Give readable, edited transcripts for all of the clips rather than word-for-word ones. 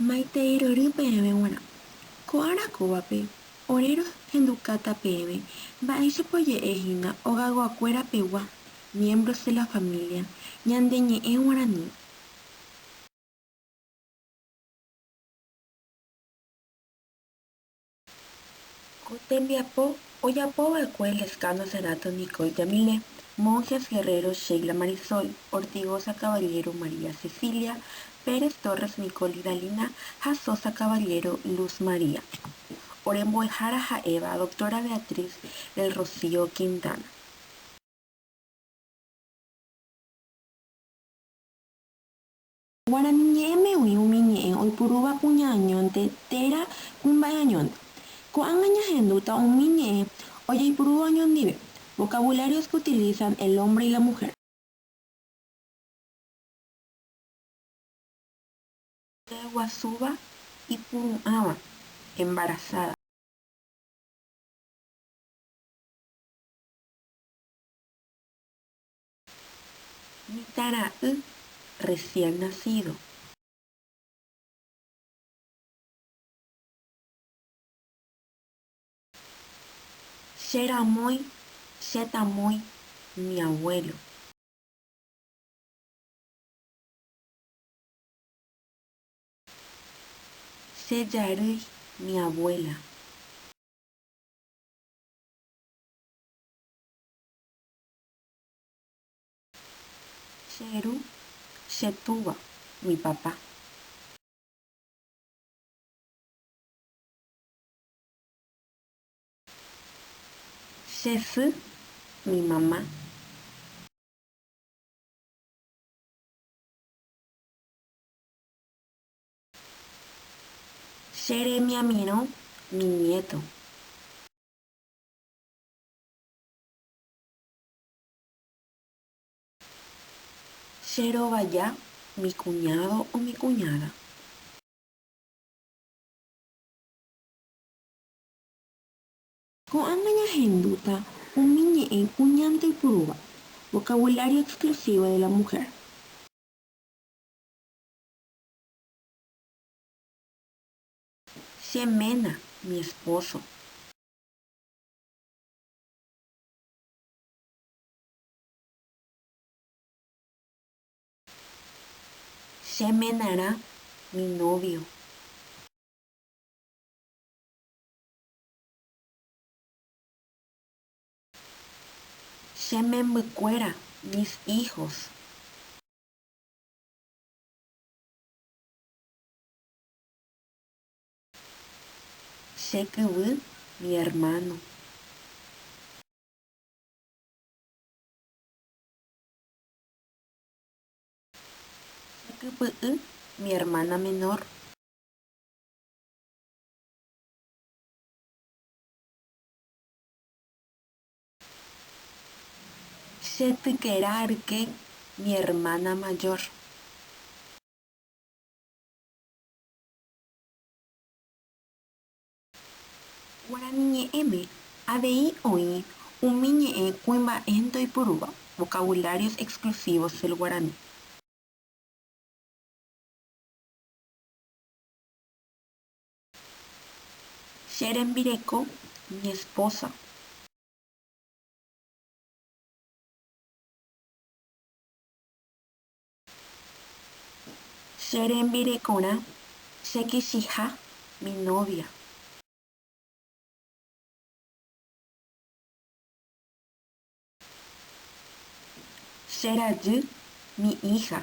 Maiteirori peẽme g̃uarã. Ko'árakóvape oréro hendukáta peẽme mba'éichapoje'ehína ogayguakuérapegua miembros de la familia ñande ñe'ẽ Guarani. Ko tembiapo ojapova'ekue Lescano Cerrato Nicole Yamilé, monjas guerreros Sheila Marisol, Ortigosa Caballero María Cecilia, Pérez Torres Nicole Idalina ha Sosa Caballero Luz María. Orembo'ehára ha'éva doctora Beatriz del Rocío Quintana. Guarani ñe'ẽmegui umi ñe'ẽ oipurúva kuñañónte térã kumba'eñónte. Ko'ág̃a ñahendúta umi ñe'ẽ ojeipurúva oñondive. Vocabularios que utilizan el hombre y la mujer. Guasúva ipuru'ãva, embarazada. Mitãra'y, recién nacido. Cheramói, chetamói, mi abuelo. Chejarýi, mi abuela. Cheru, chetúva, mi papá. Chesy, mi mamá. Cheremiamirõ, mi nieto. Cherovaja, mi cuñado o mi cuñada. Ko'ág̃a ñahendúta umi ñe'ẽ kuñánte oipurúva. Vocabulario exclusivo de la mujer. Cheména, mi esposo. Chemenarã, mi novio. Chemembykuéra, mis hijos. Chekyvy, mi hermano. Chekypy'y, mi hermana menor. Chetyke'ra ryke, mi hermana mayor. Guarani ñe'ẽme avei oĩ umi ñe'ẽ kuimba'énte oipurúva. Vocabularios exclusivos del guaraní. Cherembireko, mi esposa. Cherembirekorã, chekichiha, mi novia. Cherajy, mi hija.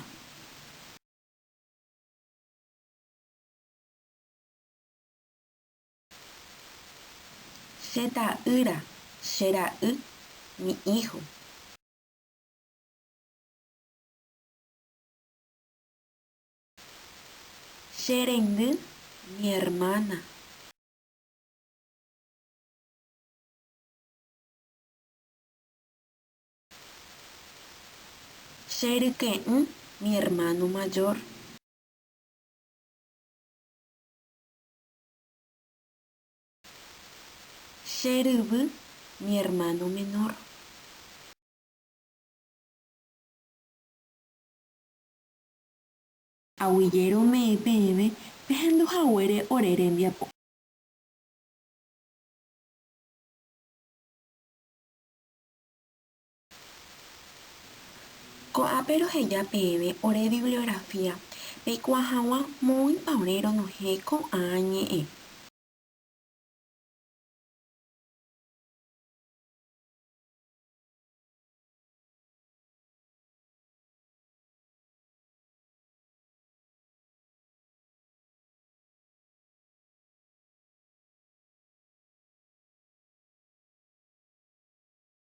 Cheta'ýra, chera'y, mi hijo. Cherendy, mi hermana. Cheryke'y, mi hermano mayor. Cheryvy, mi hermano menor. Aguyero me'ẽ peẽme ajuhaguére ore rembiapo. Ko'ápe roheja peẽme ore bibliografía peikuaag̃agua moõpa ore ronohẽ ko'ã ñe'ẽ.